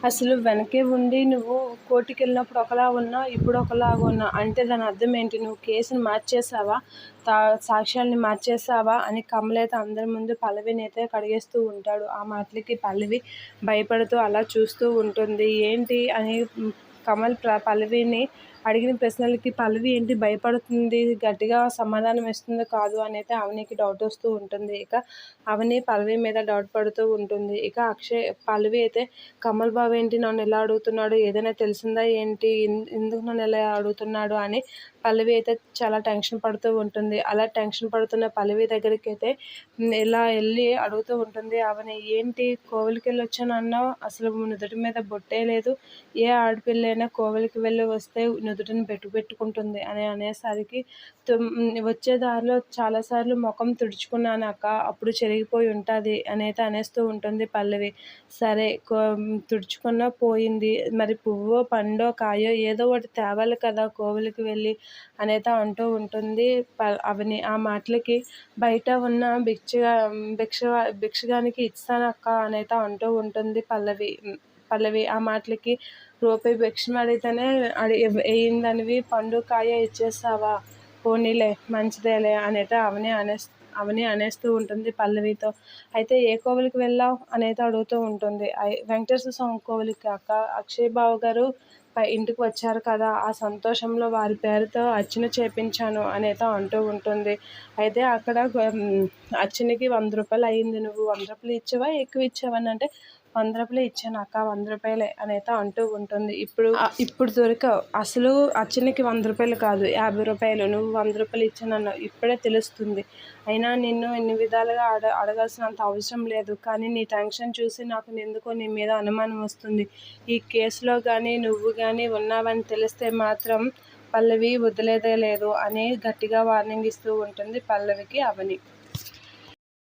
అసలు వెనకే ఉండి నువ్వు కోర్టుకెళ్ళినప్పుడు ఒకలా ఉన్నావు, ఇప్పుడు ఒకలాగా ఉన్నావు అంటే దాని అర్థం ఏంటి? నువ్వు కేసుని మార్చేసావా, సాక్ష్యాల్ని మార్చేసావా అని కమల్ అయితే అందరి ముందు పల్లవిని అయితే కడిగేస్తూ ఉంటాడు. ఆ మాటలకి పల్లవి భయపడుతూ అలా చూస్తూ ఉంటుంది. ఏంటి అని కమల్ పల్లవిని అడిగిన ప్రశ్నలకి పల్లవి ఏంటి భయపడుతుంది, గట్టిగా సమాధానం ఇస్తుంది కాదు అని అయితే అవనికి డౌట్ వస్తూ ఉంటుంది. ఇక అవని పల్లవి మీద డౌట్ పడుతూ ఉంటుంది. ఇక పల్లవి అయితే కమల్ బాబు ఏంటి నన్ను ఎలా అడుగుతున్నాడు, ఏదైనా తెలిసిందా ఏంటి, ఎందుకు నన్ను ఎలా అడుగుతున్నాడు అని పల్లవి అయితే చాలా టెన్షన్ పడుతూ ఉంటుంది. అలా టెన్షన్ పడుతున్న పల్లవి దగ్గరికి అయితే ఇలా వెళ్ళి అడుగుతూ ఉంటుంది. అవని ఏంటి కోవిలికి వెళ్ళి వచ్చాను అన్నావు, అసలు నుదుటి మీద బొట్టే లేదు, ఏ ఆడపిల్లైనా కోవిలికి వెళ్ళి వస్తే నుదుటిని పెట్టుకుంటుంది అని అనేసరికి వచ్చే దారిలో చాలాసార్లు ముఖం తుడుచుకున్నాను అక్క, అప్పుడు చెరిగిపోయి ఉంటుంది అని అయితే అనేస్తూ ఉంటుంది పల్లవి. సరే తుడుచుకున్నా పోయింది, మరి పువ్వో పండో కాయో ఏదో ఒకటి తేవాలి కదా కోవిలికి వెళ్ళి అనేది అంటూ ఉంటుంది అవని. ఆ మాటలకి బయట ఉన్న భిక్షగానికి ఇస్తానక్క అనేది అంటూ ఉంటుంది పల్లవి. ఆ మాటలకి రూపాయి భిక్షం అడిగితేనే వేయిందనివి పండు కాయ ఇచ్చేస్తావా, పోనీలే మంచిదేలే అనేది అవని అనేస్తూ ఉంటుంది పల్లవితో. అయితే ఏ కోవిలికి వెళ్ళావు అనేది అడుగుతూ ఉంటుంది. వెంకటేశ్వర స్వామి కోవిలికి అక్క, అక్షయ్ బావ గారు ఇంటికి వచ్చారు కదా, ఆ సంతోషంలో వారి పేరుతో అర్చన చేపించాను అనేది అంటూ ఉంటుంది. అయితే అక్కడ అర్చనకి 100 రూపాయలు అయ్యింది, నువ్వు 100 రూపాయలు ఇచ్చావా ఎక్కువ ఇచ్చావని అంటే 100 రూపాయలు ఇచ్చాను అక్క, 100 రూపాయలే అనేది అంటూ ఉంటుంది. ఇప్పుడు దొరికావు, అసలు అర్చనకి 100 రూపాయలు కాదు 50 రూపాయలు, నువ్వు 100 రూపాయలు ఇచ్చానన్నావు, ఇప్పుడే తెలుస్తుంది. అయినా నిన్ను ఎన్ని విధాలుగా అడగాల్సినంత అవసరం లేదు, కానీ నీ టెన్షన్ చూసి నాకు ఎందుకో నీ మీద అనుమానం వస్తుంది. ఈ కేసులో కానీ నువ్వు కానీ ఉన్నావని తెలిస్తే మాత్రం పల్లవి వదిలేదే లేదు అని గట్టిగా వార్నింగ్ ఇస్తూ ఉంటుంది పల్లవికి అవని.